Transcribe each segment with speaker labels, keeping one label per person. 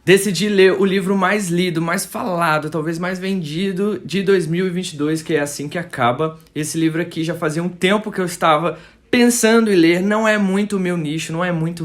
Speaker 1: Decidi ler o livro mais lido, mais falado, talvez mais vendido de 2022, que é Assim que Acaba. Esse livro aqui já fazia um tempo que eu estava pensando em ler, não é muito o meu nicho, não é muito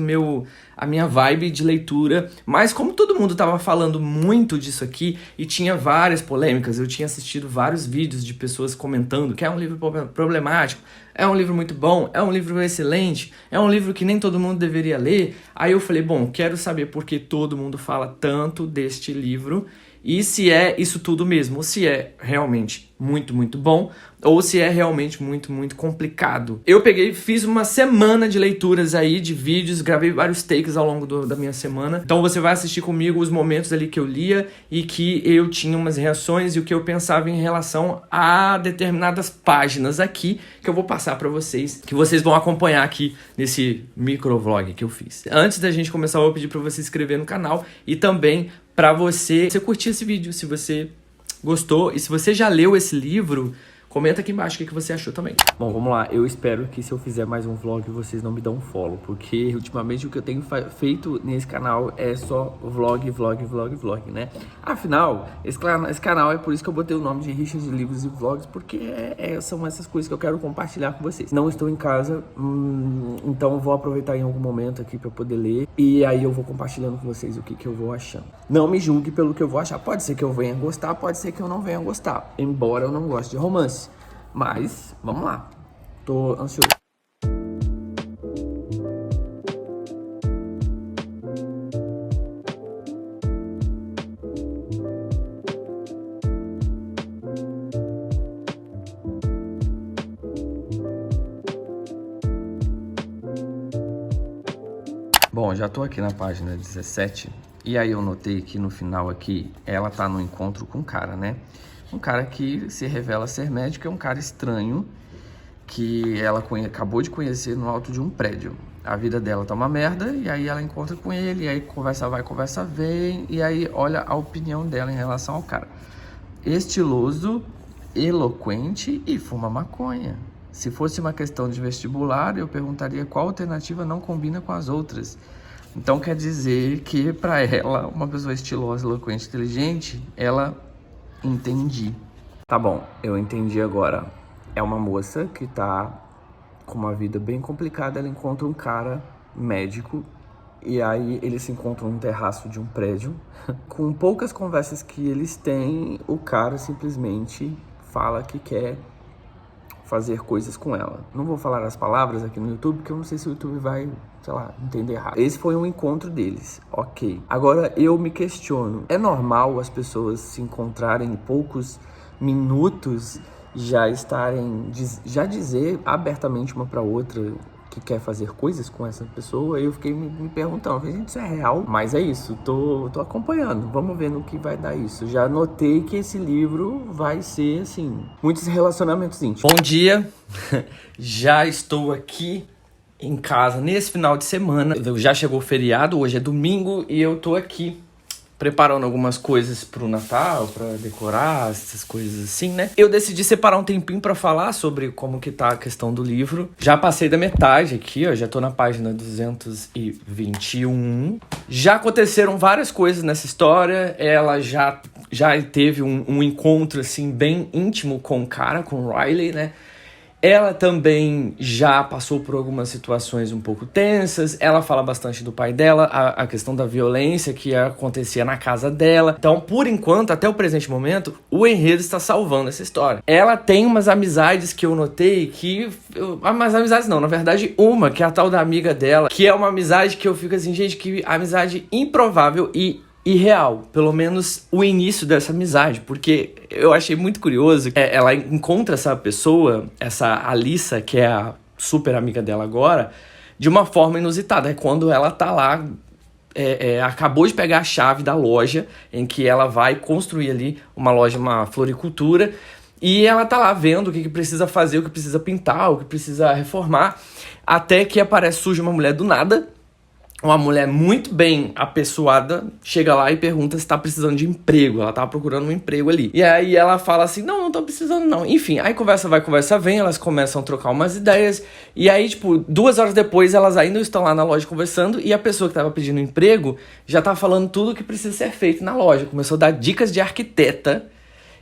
Speaker 1: a minha vibe de leitura, mas como todo mundo estava falando muito disso aqui e tinha várias polêmicas, eu tinha assistido vários vídeos de pessoas comentando que é um livro problemático, é um livro muito bom, é um livro excelente, é um livro que nem todo mundo deveria ler. Aí eu falei, bom, quero saber por que todo mundo fala tanto deste livro e se é isso tudo mesmo, ou se é realmente muito, muito bom, ou se é realmente muito, muito complicado. Eu peguei, fiz uma semana de leituras aí, de vídeos, gravei vários takes ao longo da minha semana. Então você vai assistir comigo os momentos ali que eu lia e que eu tinha umas reações e o que eu pensava em relação a determinadas páginas aqui, que eu vou passar pra vocês, que vocês vão acompanhar aqui nesse microvlog que eu fiz. Antes da gente começar, eu vou pedir pra você se inscrever no canal e também pra você curtir esse vídeo, se você gostou. E se você já leu esse livro, comenta aqui embaixo o que você achou também. Bom, vamos lá. Eu espero que se eu fizer mais um vlog, vocês não me dão um follow. Porque ultimamente o que eu tenho feito nesse canal é só vlog, né? Afinal, esse canal é por isso que eu botei o nome de Richard de Livros e Vlogs. Porque são essas coisas que eu quero compartilhar com vocês. Não estou em casa, então eu vou aproveitar em algum momento aqui pra poder ler. E aí eu vou compartilhando com vocês o que eu vou achando. Não me julgue pelo que eu vou achar. Pode ser que eu venha gostar, pode ser que eu não venha gostar. Embora eu não goste de romance. Mas, vamos lá. Tô ansioso. Bom, já tô aqui na página 17. E aí eu notei que no final aqui, ela tá no encontro com um cara, né? Um cara que se revela ser médico, é um cara estranho que ela acabou de conhecer no alto de um prédio. A vida dela tá uma merda e aí ela encontra com ele, e aí conversa vai, conversa vem, e aí olha a opinião dela em relação ao cara. Estiloso, eloquente e fuma maconha. Se fosse uma questão de vestibular, eu perguntaria qual alternativa não combina com as outras. Então quer dizer que para ela, uma pessoa estilosa, eloquente, inteligente, ela... Entendi. Tá bom, eu entendi agora. É uma moça que tá com uma vida bem complicada, ela encontra um cara médico e aí eles se encontram no terraço de um prédio. Com poucas conversas que eles têm, o cara simplesmente fala que quer fazer coisas com ela. Não vou falar as palavras aqui no YouTube, porque eu não sei se o YouTube vai, sei lá, entender errado. Esse foi um encontro deles, ok. Agora eu me questiono, é normal as pessoas se encontrarem em poucos minutos, já dizer abertamente uma pra outra que quer fazer coisas com essa pessoa? Eu fiquei me perguntando, gente, isso é real? Mas é isso, tô acompanhando, vamos ver no que vai dar isso. Já notei que esse livro vai ser, assim, muitos relacionamentos íntimos. Bom dia, já estou aqui em casa nesse final de semana. Já chegou o feriado, hoje é domingo e eu tô aqui preparando algumas coisas pro Natal, pra decorar, essas coisas assim, né? Eu decidi separar um tempinho pra falar sobre como que tá a questão do livro. Já passei da metade aqui, ó, já tô na página 221. Já aconteceram várias coisas nessa história, ela já teve um encontro, assim, bem íntimo com o cara, com o Riley, né? Ela também já passou por algumas situações um pouco tensas. Ela fala bastante do pai dela, a questão da violência que acontecia na casa dela. Então, por enquanto, até o presente momento, o enredo está salvando essa história. Ela tem umas amizades que eu notei que... Mas amizades não, na verdade uma, que é a tal da amiga dela, que é uma amizade que eu fico assim, gente, que amizade improvável e irreal, pelo menos o início dessa amizade, porque eu achei muito curioso. Ela encontra essa pessoa, essa Alissa, que é a super amiga dela agora, de uma forma inusitada. É quando ela tá lá, acabou de pegar a chave da loja, em que ela vai construir ali uma loja, uma floricultura, e ela tá lá vendo o que precisa fazer, o que precisa pintar, o que precisa reformar, até que surge uma mulher do nada, uma mulher muito bem apessoada chega lá e pergunta se tá precisando de emprego. Ela tava procurando um emprego ali. E aí ela fala assim, não tô precisando não. Enfim, aí conversa vai, conversa vem, elas começam a trocar umas ideias. E aí, tipo, 2 horas depois, elas ainda estão lá na loja conversando e a pessoa que tava pedindo emprego já tá falando tudo o que precisa ser feito na loja. Começou a dar dicas de arquiteta.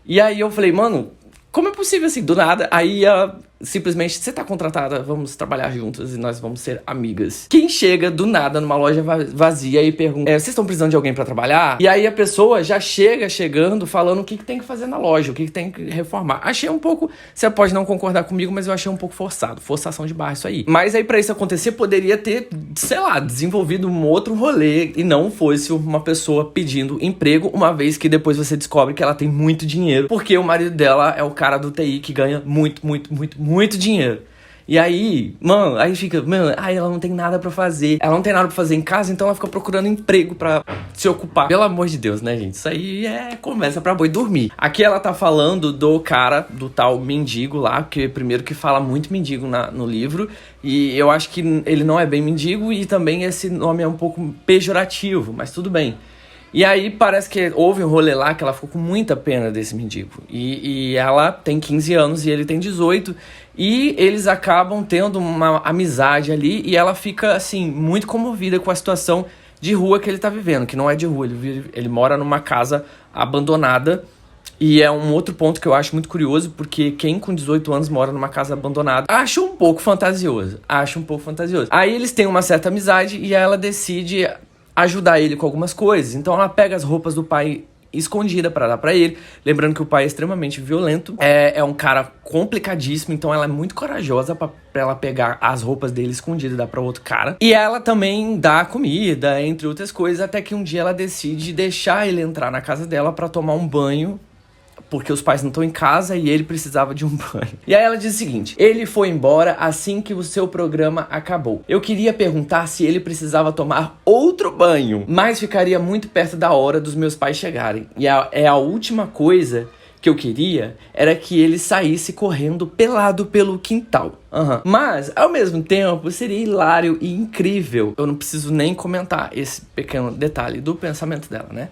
Speaker 1: E aí eu falei, mano, como é possível assim, do nada? Aí ela simplesmente, você tá contratada, vamos trabalhar juntas e nós vamos ser amigas. Quem chega do nada numa loja vazia e pergunta, vocês estão precisando de alguém pra trabalhar? E aí a pessoa já chegando falando o que tem que fazer na loja, o que tem que reformar. Achei um pouco, você pode não concordar comigo, mas eu achei um pouco forçado, forçação de barra isso aí. Mas aí pra isso acontecer, poderia ter, sei lá, desenvolvido um outro rolê e não fosse uma pessoa pedindo emprego, uma vez que depois você descobre que ela tem muito dinheiro, porque o marido dela é o cara do TI que ganha muito dinheiro. E aí, mano, aí fica, mano, ela não tem nada pra fazer. Ela não tem nada pra fazer em casa, então ela fica procurando emprego pra se ocupar. Pelo amor de Deus, né, gente? Isso aí é conversa pra boi dormir. Aqui ela tá falando do cara, do tal mendigo lá, porque primeiro que fala muito mendigo no livro, e eu acho que ele não é bem mendigo, e também esse nome é um pouco pejorativo, mas tudo bem. E aí parece que houve um rolê lá que ela ficou com muita pena desse mendigo. E ela tem 15 anos e ele tem 18. E eles acabam tendo uma amizade ali. E ela fica, assim, muito comovida com a situação de rua que ele tá vivendo. Que não é de rua, ele mora numa casa abandonada. E é um outro ponto que eu acho muito curioso, porque quem com 18 anos mora numa casa abandonada, acho um pouco fantasioso. Aí eles têm uma certa amizade e ela decide ajudar ele com algumas coisas. Então ela pega as roupas do pai escondida pra dar pra ele, lembrando que o pai é extremamente violento, é um cara complicadíssimo, então ela é muito corajosa pra ela pegar as roupas dele escondidas e dar pra outro cara. E ela também dá comida, entre outras coisas, até que um dia ela decide deixar ele entrar na casa dela pra tomar um banho, porque os pais não estão em casa e ele precisava de um banho. E aí ela diz o seguinte: ele foi embora assim que o seu programa acabou. Eu queria perguntar se ele precisava tomar outro banho, mas ficaria muito perto da hora dos meus pais chegarem. E a última coisa que eu queria era que ele saísse correndo pelado pelo quintal. Mas, ao mesmo tempo, seria hilário e incrível. Eu não preciso nem comentar esse pequeno detalhe do pensamento dela, né?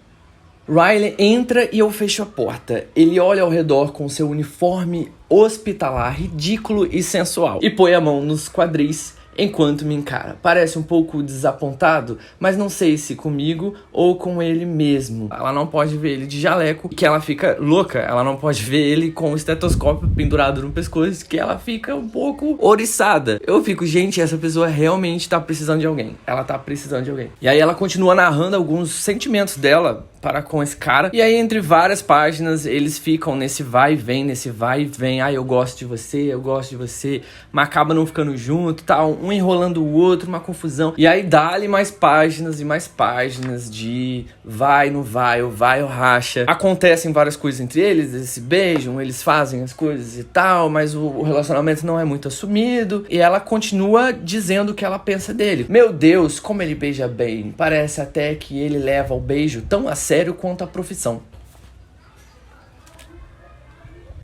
Speaker 1: Riley entra e eu fecho a porta. Ele olha ao redor com seu uniforme hospitalar ridículo e sensual e põe a mão nos quadris enquanto me encara. Parece um pouco desapontado, mas não sei se comigo ou com ele mesmo. Ela não pode ver ele de jaleco, que ela fica louca. Ela não pode ver ele com o estetoscópio pendurado no pescoço, que ela fica um pouco oriçada. Eu fico, gente, essa pessoa realmente tá precisando de alguém. Ela tá precisando de alguém. E aí ela continua narrando alguns sentimentos dela para com esse cara. E aí, entre várias páginas, eles ficam nesse vai e vem, eu gosto de você, mas acaba não ficando junto, tal, um enrolando o outro, uma confusão. E aí dá-lhe mais páginas e mais páginas de vai, não vai, ou vai, ou racha. Acontecem várias coisas entre eles, eles se beijam, eles fazem as coisas e tal, mas o relacionamento não é muito assumido. E ela continua dizendo o que ela pensa dele. Meu Deus, como ele beija bem. Parece até que ele leva o beijo tão a sério quanto a profissão.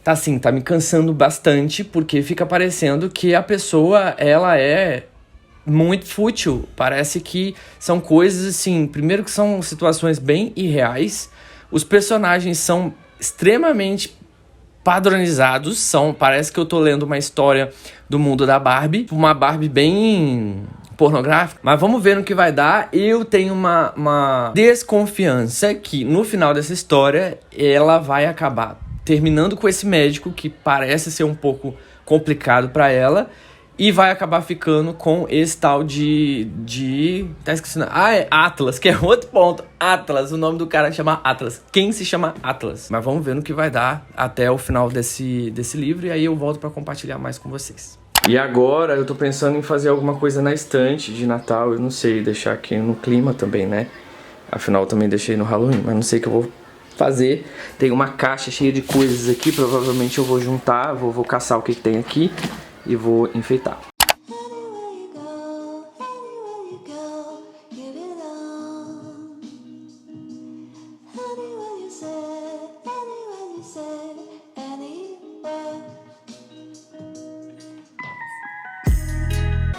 Speaker 1: Tá assim, tá me cansando bastante, porque fica parecendo que a pessoa, ela é muito fútil. Parece que são coisas assim, primeiro que são situações bem irreais, os personagens são extremamente padronizados, parece que eu tô lendo uma história do mundo da Barbie, uma Barbie bem pornográfica, mas vamos ver no que vai dar. Eu tenho uma desconfiança que no final dessa história ela vai acabar terminando com esse médico que parece ser um pouco complicado pra ela e vai acabar ficando com esse tal tá esquecendo. É Atlas, que é outro ponto. Atlas, o nome do cara chama Atlas. Quem se chama Atlas? Mas vamos ver no que vai dar até o final desse livro, e aí eu volto pra compartilhar mais com vocês. E agora eu tô pensando em fazer alguma coisa na estante de Natal, eu não sei, deixar aqui no clima também, né? Afinal, eu também deixei no Halloween, mas não sei o que eu vou fazer. Tem uma caixa cheia de coisas aqui, provavelmente eu vou juntar, vou caçar o que tem aqui e vou enfeitar.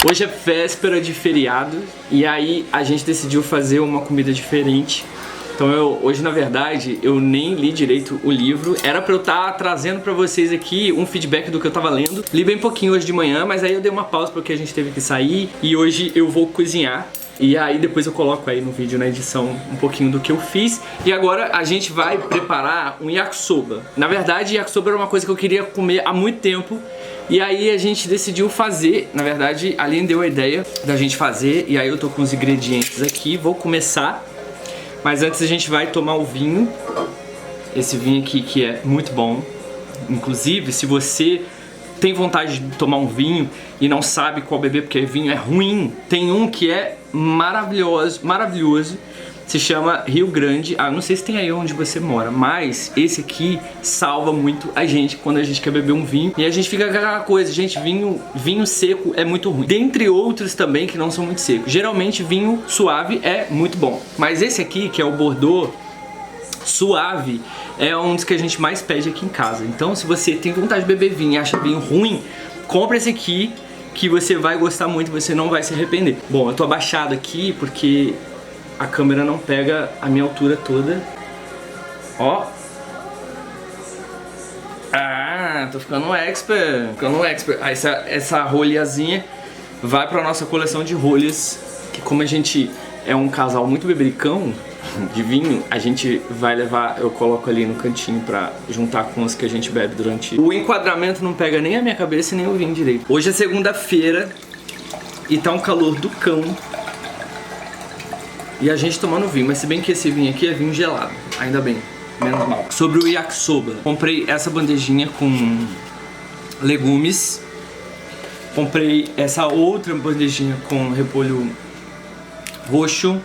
Speaker 1: Hoje é véspera de feriado e aí a gente decidiu fazer uma comida diferente. Então hoje, na verdade, eu nem li direito o livro. Era pra eu estar trazendo pra vocês aqui um feedback do que eu tava lendo. Li bem pouquinho hoje de manhã, mas aí eu dei uma pausa porque a gente teve que sair. E hoje eu vou cozinhar. E aí depois eu coloco aí no vídeo, na edição, um pouquinho do que eu fiz. E agora a gente vai preparar um yakisoba. Na verdade, yakisoba era uma coisa que eu queria comer há muito tempo. E aí a gente decidiu fazer. Na verdade, a Aline deu a ideia da gente fazer. E aí eu tô com os ingredientes aqui. Vou começar. Mas antes a gente vai tomar o vinho. Esse vinho aqui que é muito bom. Inclusive, se você tem vontade de tomar um vinho e não sabe qual beber porque vinho é ruim, tem um que é maravilhoso. Se chama Rio Grande. Não sei se tem aí onde você mora, mas esse aqui salva muito a gente quando a gente quer beber um vinho. E a gente fica com aquela coisa, gente, vinho seco é muito ruim. Dentre outros também que não são muito secos. Geralmente vinho suave é muito bom. Mas esse aqui, que é o Bordeaux Suave, é um dos que a gente mais pede aqui em casa. Então se você tem vontade de beber vinho e acha vinho ruim, compra esse aqui que você vai gostar muito, você não vai se arrepender. Bom, eu tô abaixado aqui porque a câmera não pega a minha altura toda. Ó. Tô ficando um expert. Essa rolhazinha vai pra nossa coleção de rolhas. Que como a gente é um casal muito bebericão de vinho, a gente vai levar, eu coloco ali no cantinho pra juntar com os que a gente bebe durante... O enquadramento não pega nem a minha cabeça nem o vinho direito. Hoje é segunda-feira e tá um calor do cão. E a gente tomando vinho, mas se bem que esse vinho aqui é vinho gelado, ainda bem, menos mal. Sobre o yakisoba, comprei essa bandejinha com legumes. Comprei essa outra bandejinha com repolho roxo,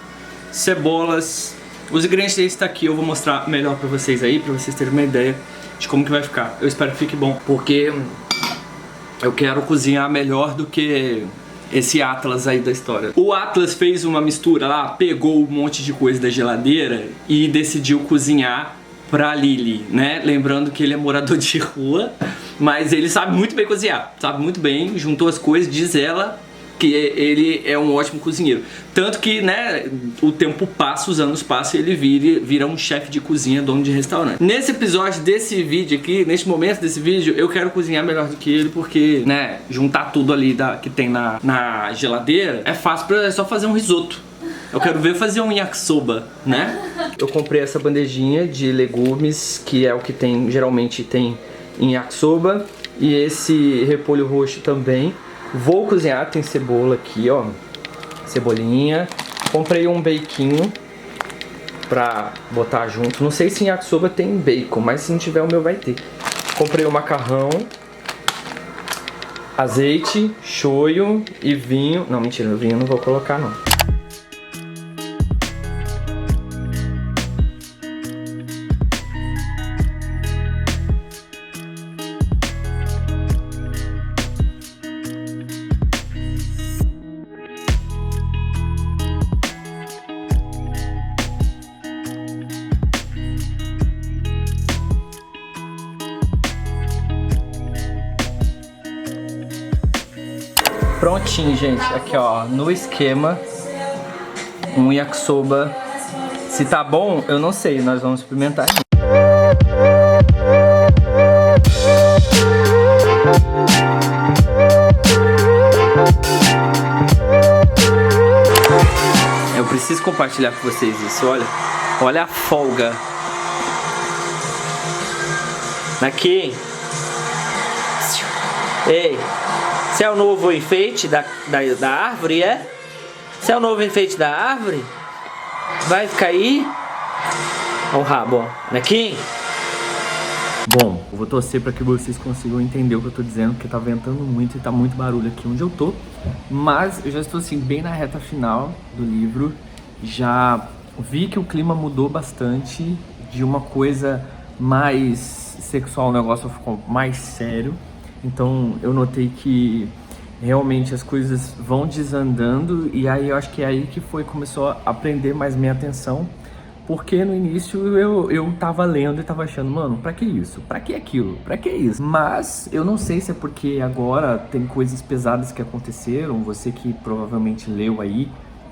Speaker 1: cebolas. Os ingredientes estão aqui, eu vou mostrar melhor pra vocês aí, pra vocês terem uma ideia de como que vai ficar. Eu espero que fique bom, porque eu quero cozinhar melhor do que esse Atlas aí da história. O Atlas fez uma mistura lá, pegou um monte de coisa da geladeira e decidiu cozinhar pra Lily, né? Lembrando que ele é morador de rua, mas ele sabe muito bem cozinhar, sabe muito bem, juntou as coisas, diz ela que ele é um ótimo cozinheiro. Tanto que, né, o tempo passa, os anos passam e ele vira um chefe de cozinha, dono de restaurante. Nesse episódio desse vídeo aqui, neste momento desse vídeo, eu quero cozinhar melhor do que ele, porque, né, juntar tudo ali que tem na geladeira é fácil, é só fazer um risoto. Eu quero ver fazer um yakisoba, né? Eu comprei essa bandejinha de legumes, que é o que geralmente tem em yakisoba, e esse repolho roxo também. Vou cozinhar, tem cebola aqui, ó, cebolinha. Comprei um bacon pra botar junto. Não sei se em yakisoba tem bacon, mas se não tiver o meu vai ter. Comprei o macarrão, azeite, shoyu e vinho. Não, mentira, o vinho eu não vou colocar não. Prontinho, gente. Aqui, ó, no esquema, um yakisoba. Se tá bom, eu não sei. Nós vamos experimentar. Eu preciso compartilhar com vocês isso, olha. Olha a folga. Aqui. Ei. Você é o novo enfeite da árvore, é? Você é o novo enfeite da árvore? Vai ficar aí? Olha o rabo, ó. Aqui. Bom, eu vou torcer para que vocês consigam entender o que eu tô dizendo, porque tá ventando muito e tá muito barulho aqui onde eu tô. Mas eu já estou assim, bem na reta final do livro. Já vi que o clima mudou bastante, de uma coisa mais sexual, o negócio ficou mais sério. Então eu notei que realmente as coisas vão desandando, e aí eu acho que é aí que começou a prender mais minha atenção, Porque no início eu tava lendo e tava achando, mano, pra que isso? Pra que aquilo? Pra que isso? Mas eu não sei se é porque agora tem coisas pesadas que aconteceram, você que provavelmente leu aí,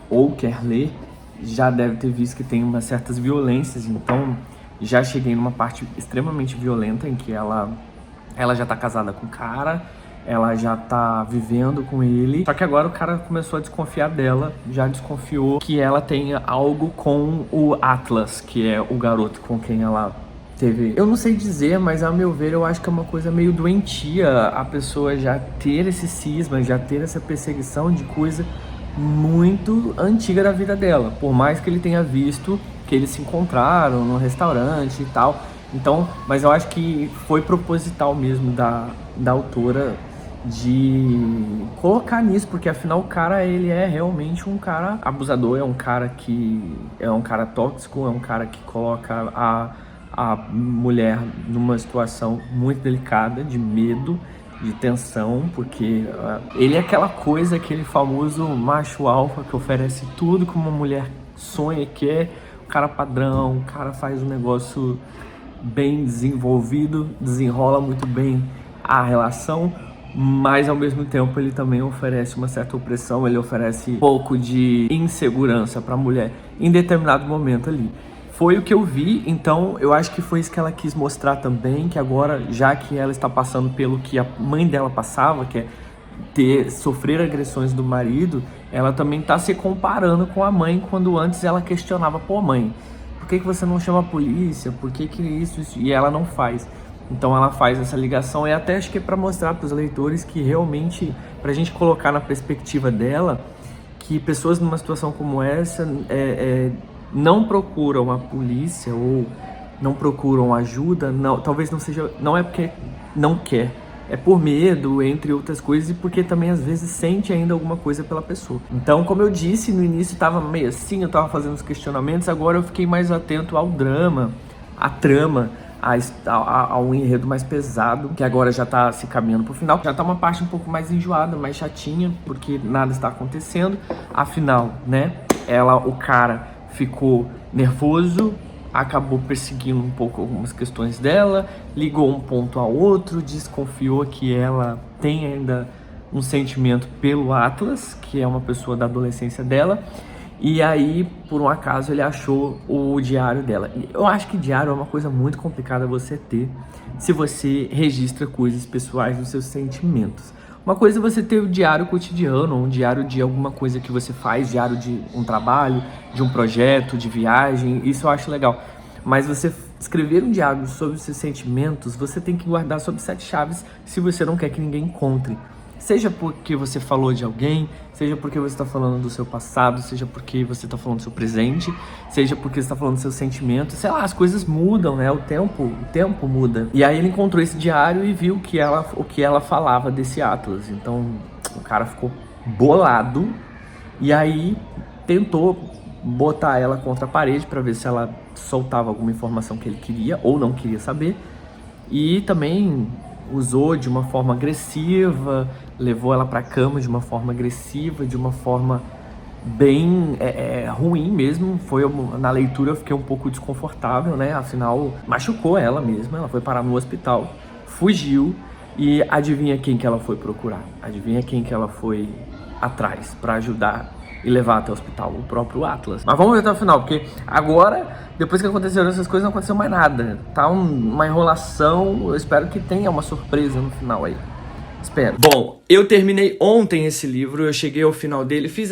Speaker 1: ou quer ler, já deve ter visto que tem umas certas violências, então já cheguei numa parte extremamente violenta em que ela já tá casada com o cara, ela já tá vivendo com ele, só que agora o cara começou a desconfiar dela, já desconfiou que ela tenha algo com o Atlas, que é o garoto com quem ela teve... Eu não sei dizer, mas ao meu ver eu acho que é uma coisa meio doentia a pessoa já ter esse cisma, já ter essa perseguição de coisa muito antiga da vida dela, por mais que ele tenha visto que eles se encontraram no restaurante e tal. Então, mas eu acho que foi proposital mesmo da autora de colocar nisso, porque afinal o cara, ele é realmente um cara abusador, é um cara tóxico, é um cara que coloca a mulher numa situação muito delicada, de medo, de tensão, porque ele é aquela coisa, aquele famoso macho alfa que oferece tudo que uma mulher sonha e quer, o cara padrão, o cara faz um negócio bem desenvolvido, desenrola muito bem a relação, mas ao mesmo tempo ele também oferece uma certa opressão, ele oferece um pouco de insegurança para a mulher em determinado momento ali. Foi o que eu vi, então eu acho que foi isso que ela quis mostrar também, que agora, já que ela está passando pelo que a mãe dela passava, que é sofrer agressões do marido, ela também está se comparando com a mãe, quando antes ela questionava, pô mãe, por que você não chama a polícia, por que isso, e ela não faz. Então ela faz essa ligação, e até acho que é para mostrar para os leitores que realmente, para a gente colocar na perspectiva dela, que pessoas numa situação como essa não procuram a polícia ou não procuram ajuda, não, talvez não é porque não quer, é por medo, entre outras coisas, e porque também às vezes sente ainda alguma coisa pela pessoa. Então, como eu disse, no início estava meio assim, eu estava fazendo os questionamentos, agora eu fiquei mais atento ao drama, à trama, ao enredo mais pesado, que agora já tá se caminhando pro final. Já tá uma parte um pouco mais enjoada, mais chatinha, porque nada está acontecendo. Afinal, né, o cara ficou nervoso, acabou perseguindo um pouco algumas questões dela, ligou um ponto a outro, desconfiou que ela tem ainda um sentimento pelo Atlas, que é uma pessoa da adolescência dela. E aí, por um acaso, ele achou o diário dela. Eu acho que diário é uma coisa muito complicada você ter se você registra coisas pessoais dos seus sentimentos. Uma coisa é você ter o diário cotidiano, um diário de alguma coisa que você faz, diário de um trabalho, de um projeto, de viagem, isso eu acho legal. Mas você escrever um diário sobre os seus sentimentos, você tem que guardar sob 7 chaves se você não quer que ninguém encontre. Seja porque você falou de alguém, seja porque você está falando do seu passado, seja porque você está falando do seu presente, seja porque você está falando dos seus sentimentos. Sei lá, as coisas mudam, né? O tempo muda. E aí ele encontrou esse diário e viu o que ela falava desse Atlas. Então o cara ficou bolado e aí tentou botar ela contra a parede para ver se ela soltava alguma informação que ele queria ou não queria saber. E também usou de uma forma agressiva, levou ela pra cama de uma forma agressiva, de uma forma bem ruim mesmo. Na leitura eu fiquei um pouco desconfortável, né? Afinal, machucou ela mesma, ela foi parar no hospital, fugiu, e adivinha quem que ela foi procurar? Adivinha quem que ela foi atrás pra ajudar e levar até o hospital? O próprio Atlas. Mas vamos ver até o final, porque agora, depois que aconteceram essas coisas, não aconteceu mais nada. Tá uma enrolação, eu espero que tenha uma surpresa no final aí. Espero. Bom, eu terminei ontem esse livro, eu cheguei ao final dele, fiz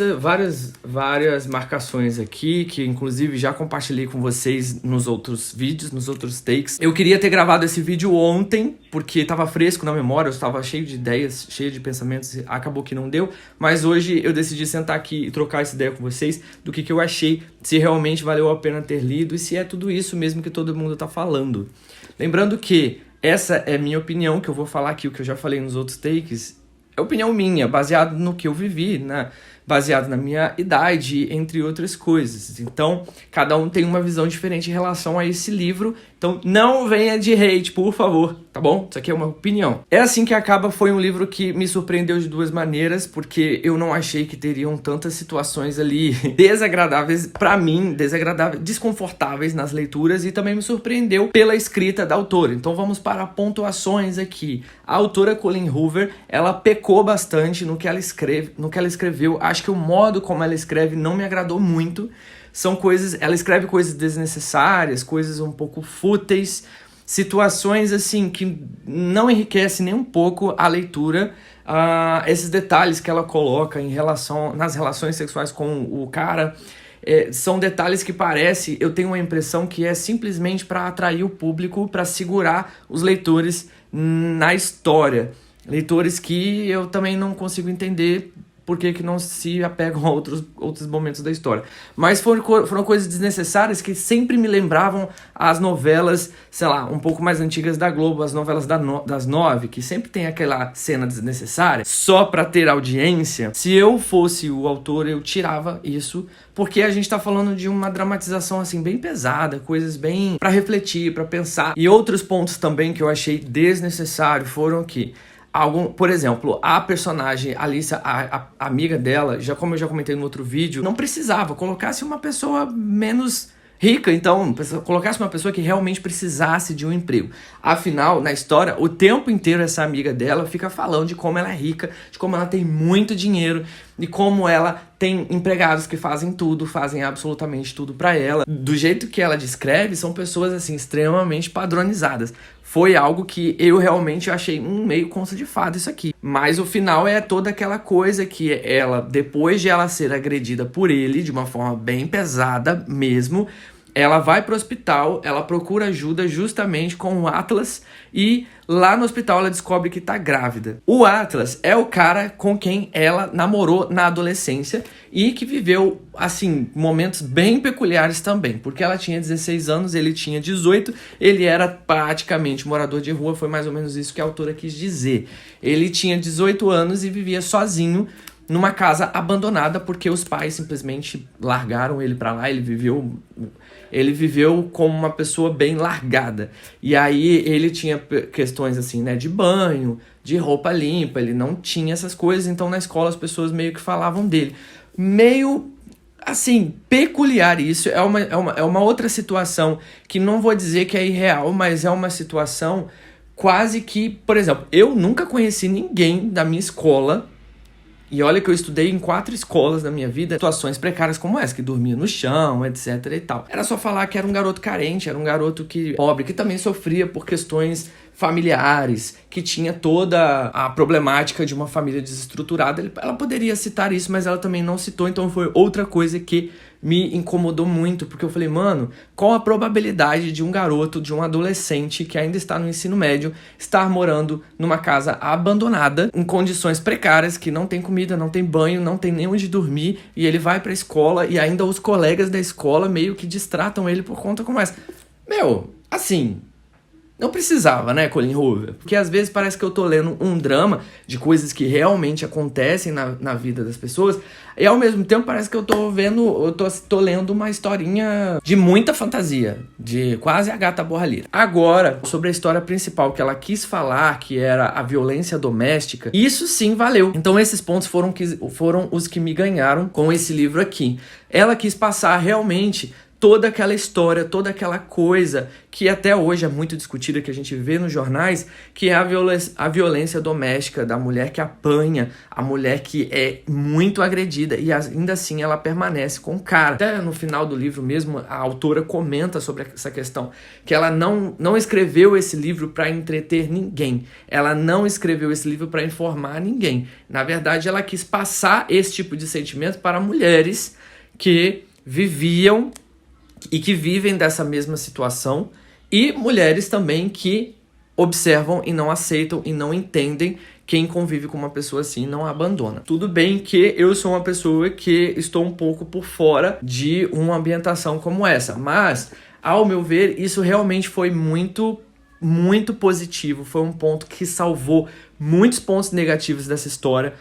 Speaker 1: várias marcações aqui, que inclusive já compartilhei com vocês nos outros vídeos, nos outros takes. Eu queria ter gravado esse vídeo ontem, porque tava fresco na memória, eu estava cheio de ideias, cheio de pensamentos, acabou que não deu, mas hoje eu decidi sentar aqui e trocar essa ideia com vocês do que eu achei, se realmente valeu a pena ter lido e se é tudo isso mesmo que todo mundo tá falando. Lembrando que essa é minha opinião, que eu vou falar aqui, o que eu já falei nos outros takes, é opinião minha, baseado no que eu vivi, baseado na minha idade, entre outras coisas. Então, cada um tem uma visão diferente em relação a esse livro. Então, não venha de hate, por favor, tá bom? Isso aqui é uma opinião. É Assim que Acaba foi um livro que me surpreendeu de duas maneiras, porque eu não achei que teriam tantas situações ali desagradáveis, pra mim, desagradáveis, desconfortáveis nas leituras, e também me surpreendeu pela escrita da autora. Então, vamos para pontuações aqui. A autora Colleen Hoover, ela pecou bastante no que ela escreveu. Acho que o modo como ela escreve não me agradou muito. São coisas, ela escreve coisas desnecessárias, coisas um pouco fúteis, situações assim que não enriquecem nem um pouco a leitura. Esses detalhes que ela coloca nas relações sexuais com o cara, são detalhes que eu tenho uma impressão que é simplesmente para atrair o público, para segurar os leitores na história. Leitores que eu também não consigo entender por que não se apegam a outros momentos da história. Mas foram coisas desnecessárias que sempre me lembravam as novelas, sei lá, um pouco mais antigas da Globo, as novelas das 9, que sempre tem aquela cena desnecessária, só pra ter audiência. Se eu fosse o autor, eu tirava isso, porque a gente tá falando de uma dramatização, assim, bem pesada, coisas bem pra refletir, pra pensar. E outros pontos também que eu achei desnecessário foram que por exemplo, a personagem Alicia, a amiga dela, como eu já comentei no outro vídeo, não precisava, colocasse uma pessoa menos rica, então colocasse uma pessoa que realmente precisasse de um emprego. Afinal, na história, o tempo inteiro essa amiga dela fica falando de como ela é rica, de como ela tem muito dinheiro, de como ela tem empregados que fazem absolutamente tudo pra ela. Do jeito que ela descreve, são pessoas assim extremamente padronizadas. Foi algo que eu realmente achei meio conto de fada isso aqui. Mas o final é toda aquela coisa que ela, depois de ela ser agredida por ele, de uma forma bem pesada mesmo, ela vai pro hospital, ela procura ajuda justamente com o Atlas, e lá no hospital ela descobre que tá grávida. O Atlas é o cara com quem ela namorou na adolescência e que viveu, assim, momentos bem peculiares também, porque ela tinha 16 anos, ele tinha 18, ele era praticamente morador de rua, foi mais ou menos isso que a autora quis dizer. Ele tinha 18 anos e vivia sozinho numa casa abandonada porque os pais simplesmente largaram ele pra lá. Ele viveu como uma pessoa bem largada. E aí ele tinha questões assim, né, de banho, de roupa limpa, ele não tinha essas coisas, então na escola as pessoas meio que falavam dele. Meio, assim, peculiar isso, é uma outra situação que não vou dizer que é irreal, mas é uma situação quase que, por exemplo, eu nunca conheci ninguém da minha escola. E olha que eu estudei em 4 escolas na minha vida, situações precárias como essa, que dormia no chão, etc e tal. Era só falar que era um garoto carente, era um garoto pobre, que também sofria por questões familiares, que tinha toda a problemática de uma família desestruturada. Ela poderia citar isso, mas ela também não citou, então foi outra coisa que me incomodou muito, porque eu falei, mano, qual a probabilidade de um garoto, de um adolescente que ainda está no ensino médio, estar morando numa casa abandonada, em condições precárias, que não tem comida, não tem banho, não tem nem onde dormir, e ele vai pra escola e ainda os colegas da escola meio que distratam ele por conta como essa. Meu, assim, não precisava, né, Colleen Hoover? Porque às vezes parece que eu tô lendo um drama de coisas que realmente acontecem na vida das pessoas, e ao mesmo tempo parece que eu tô lendo uma historinha de muita fantasia, de quase Agatha Borralheira. Agora, sobre a história principal que ela quis falar, que era a violência doméstica, isso sim valeu. Então esses pontos foram os que me ganharam com esse livro aqui. Ela quis passar realmente toda aquela história, toda aquela coisa que até hoje é muito discutida, que a gente vê nos jornais, que é a violência doméstica da mulher que apanha, a mulher que é muito agredida e ainda assim ela permanece com o cara. Até no final do livro mesmo, a autora comenta sobre essa questão, que ela não escreveu esse livro para entreter ninguém, ela não escreveu esse livro para informar ninguém. Na verdade, ela quis passar esse tipo de sentimento para mulheres que viviam e que vivem dessa mesma situação, e mulheres também que observam e não aceitam e não entendem quem convive com uma pessoa assim não a abandona. Tudo bem que eu sou uma pessoa que estou um pouco por fora de uma ambientação como essa, mas, ao meu ver, isso realmente foi muito, muito positivo, foi um ponto que salvou muitos pontos negativos dessa história.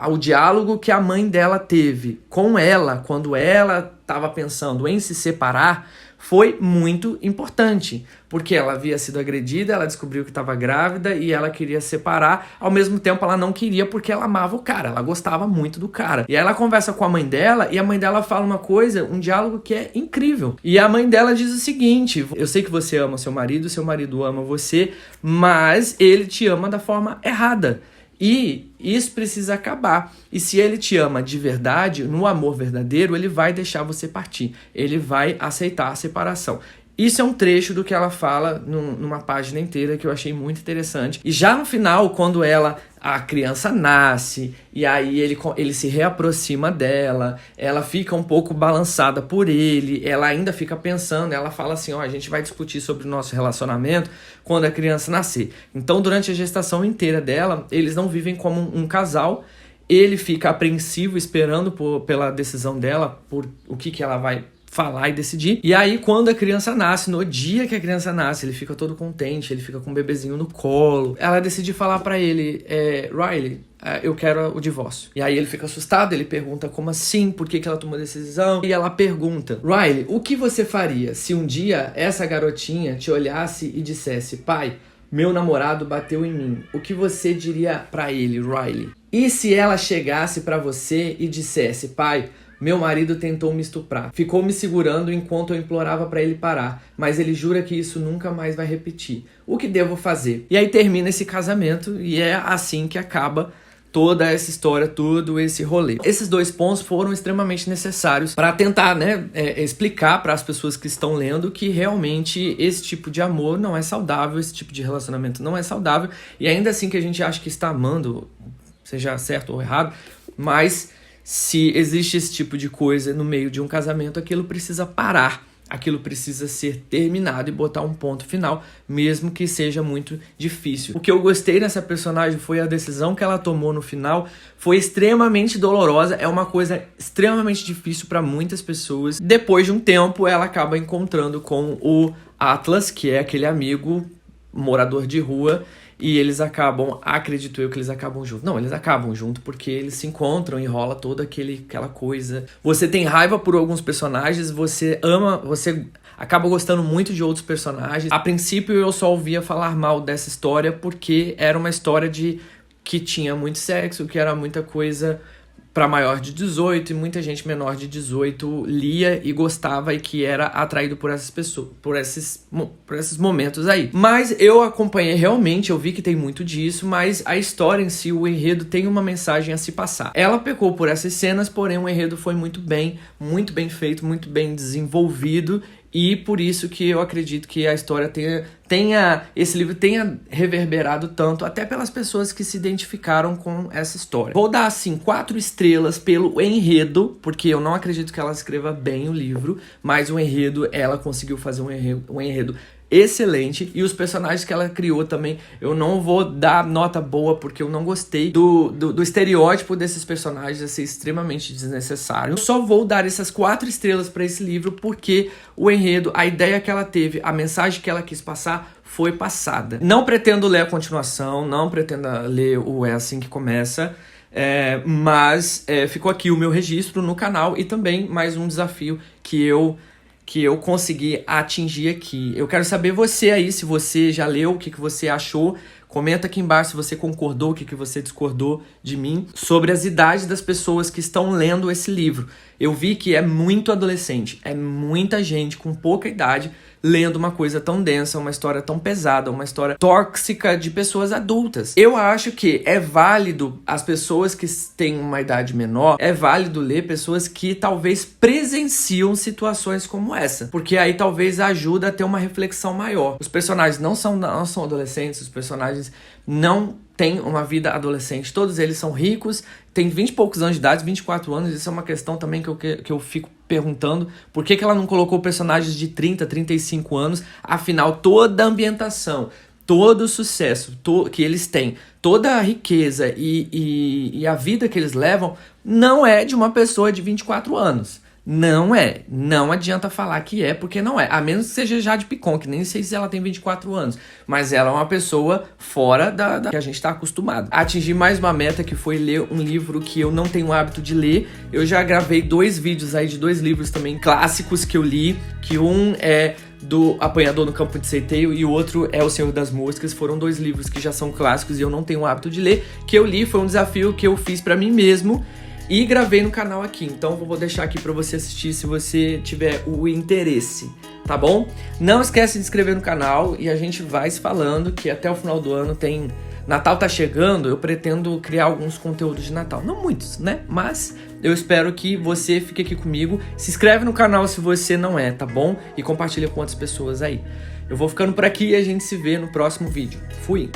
Speaker 1: o diálogo que a mãe dela teve com ela, quando ela estava pensando em se separar, foi muito importante, porque ela havia sido agredida, ela descobriu que estava grávida e ela queria se separar, ao mesmo tempo ela não queria porque ela amava o cara, ela gostava muito do cara. E aí ela conversa com a mãe dela e a mãe dela fala uma coisa, um diálogo que é incrível. E a mãe dela diz o seguinte: eu sei que você ama seu marido ama você, mas ele te ama da forma errada. E isso precisa acabar. E se ele te ama de verdade, no amor verdadeiro, ele vai deixar você partir. Ele vai aceitar a separação. Isso é um trecho do que ela fala numa página inteira que eu achei muito interessante. E já no final, quando a criança nasce, e aí ele se reaproxima dela, ela fica um pouco balançada por ele, ela ainda fica pensando, ela fala assim, a gente vai discutir sobre o nosso relacionamento quando a criança nascer. Então, durante a gestação inteira dela, eles não vivem como um casal. Ele fica apreensivo, esperando pela decisão dela, por o que ela vai falar e decidir. E aí, quando a criança nasce, no dia que a criança nasce, ele fica todo contente, ele fica com o bebezinho no colo. Ela decide falar pra ele, Riley, eu quero o divórcio. E aí ele fica assustado, ele pergunta como assim, por que ela tomou a decisão. E ela pergunta, Riley, o que você faria se um dia essa garotinha te olhasse e dissesse, pai, meu namorado bateu em mim, o que você diria pra ele, Riley? E se ela chegasse pra você e dissesse, pai, meu marido tentou me estuprar. Ficou me segurando enquanto eu implorava pra ele parar, mas ele jura que isso nunca mais vai repetir. O que devo fazer? E aí termina esse casamento e é assim que acaba toda essa história, todo esse rolê. Esses 2 pontos foram extremamente necessários para tentar, explicar para as pessoas que estão lendo que realmente esse tipo de amor não é saudável, esse tipo de relacionamento não é saudável, e ainda assim que a gente acha que está amando, seja certo ou errado, mas se existe esse tipo de coisa no meio de um casamento, aquilo precisa parar, aquilo precisa ser terminado e botar um ponto final, mesmo que seja muito difícil. O que eu gostei nessa personagem foi a decisão que ela tomou no final, foi extremamente dolorosa, é uma coisa extremamente difícil para muitas pessoas. Depois de um tempo, ela acaba encontrando com o Atlas, que é aquele amigo morador de rua, e eles acabam, acredito eu que eles acabam juntos. Não, eles acabam juntos porque eles se encontram e rola toda aquela coisa. Você tem raiva por alguns personagens, você ama, você acaba gostando muito de outros personagens. A princípio eu só ouvia falar mal dessa história porque era uma história que tinha muito sexo, que era muita coisa para maior de 18 e muita gente menor de 18 lia e gostava e que era atraído por essas pessoas, por esses momentos aí. Mas eu acompanhei realmente, eu vi que tem muito disso, mas a história em si, o enredo tem uma mensagem a se passar. Ela pecou por essas cenas, porém o enredo foi muito bem feito, muito bem desenvolvido. E por isso que eu acredito que a história esse livro tenha reverberado tanto, até pelas pessoas que se identificaram com essa história. Vou dar, assim, 4 estrelas pelo enredo, porque eu não acredito que ela escreva bem o livro, mas o enredo, ela conseguiu fazer um enredo excelente, e os personagens que ela criou também, eu não vou dar nota boa porque eu não gostei do estereótipo desses personagens, a ser extremamente desnecessário. Eu só vou dar essas 4 estrelas para esse livro porque o enredo, a ideia que ela teve, a mensagem que ela quis passar foi passada. Não pretendo ler a continuação, não pretendo ler o É Assim Que Começa, mas ficou aqui o meu registro no canal e também mais um desafio que eu consegui atingir aqui. Eu quero saber você aí, se você já leu, o que você achou. Comenta aqui embaixo se você concordou, o que você discordou de mim, sobre as idades das pessoas que estão lendo esse livro. Eu vi que é muito adolescente, é muita gente com pouca idade lendo uma coisa tão densa, uma história tão pesada, uma história tóxica de pessoas adultas. Eu acho que é válido as pessoas que têm uma idade menor, é válido ler pessoas que talvez presenciam situações como essa, porque aí talvez ajuda a ter uma reflexão maior. Os personagens não são adolescentes, os personagens não têm uma vida adolescente, todos eles são ricos, têm 20 e poucos anos de idade, 24 anos, isso é uma questão também que eu fico perguntando, por que ela não colocou personagens de 30, 35 anos, afinal toda a ambientação, todo o sucesso que eles têm, toda a riqueza e a vida que eles levam, não é de uma pessoa de 24 anos. Não é. Não adianta falar que é, porque não é. A menos que seja Jade Picon, que nem sei se ela tem 24 anos. Mas ela é uma pessoa fora da que a gente tá acostumado. Atingir mais uma meta, que foi ler um livro que eu não tenho o hábito de ler. Eu já gravei 2 vídeos aí de 2 livros também clássicos que eu li. Que um é do Apanhador no Campo de Centeio e o outro é O Senhor das Moscas. Foram 2 livros que já são clássicos e eu não tenho o hábito de ler. Que eu li, foi um desafio que eu fiz pra mim mesmo. E gravei no canal aqui, então eu vou deixar aqui pra você assistir se você tiver o interesse, tá bom? Não esquece de se inscrever no canal e a gente vai se falando que até o final do ano tem... Natal tá chegando, eu pretendo criar alguns conteúdos de Natal. Não muitos, né? Mas eu espero que você fique aqui comigo. Se inscreve no canal se você não é, tá bom? E compartilha com outras pessoas aí. Eu vou ficando por aqui e a gente se vê no próximo vídeo. Fui!